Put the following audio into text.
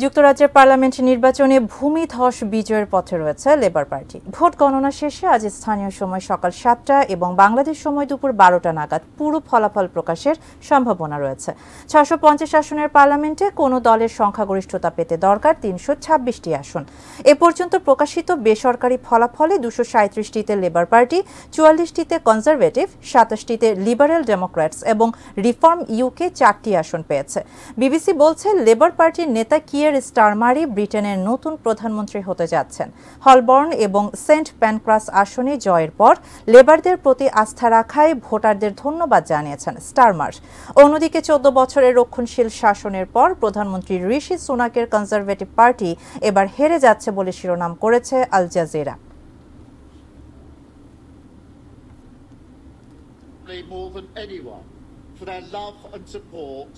যুক্তরাজ্যের পার্লামেন্ট নির্বাচনে ভূমিধস বিজয়ের পথে রয়েছে লেবার পার্টি। ভোট গণনা শেষে আজ স্থানীয় সময় সকাল ৭টা এবং বাংলাদেশ সময় দুপুর ১২টা নাগাদ পুরো ফলাফল প্রকাশের সম্ভাবনা রয়েছে। ৬৫০ আসনের পার্লামেন্টে কোনো দলের সংখ্যাগরিষ্ঠতা পেতে দরকার ৩২৬টি আসন। এ পর্যন্ত প্রকাশিত বেসরকারি ফলাফলে ২৩৭টিতে লেবার পার্টি, ৪৪টিতে কনজারভেটিভ, ২৭টিতে লিবারেল ডেমোক্র্যাটস এবং রিফর্ম ইউকে ৪টি আসন পেয়েছে। বিবিসি বলছে, লেবার পার্টির নেতা কিয়ার স্টারমারি ব্রিটেনের নতুন প্রধানমন্ত্রী হতে যাচ্ছেন। হলবর্ন এবং সেন্ট প্যানক্রাস আসনে জয়ের পর লেবারদের প্রতি আস্থা রাখায় ভোটারদের ধন্যবাদ জানিয়েছেন স্টারমার। অন্যদিকে ১৪ বছরের রক্ষণশীল শাসনের পর প্রধানমন্ত্রী ঋষি সুনাকের কনজারভেটিভ পার্টি এবার হেরে যাচ্ছে বলে শিরোনাম করেছে Al Jazeera. More than anyone for their love and support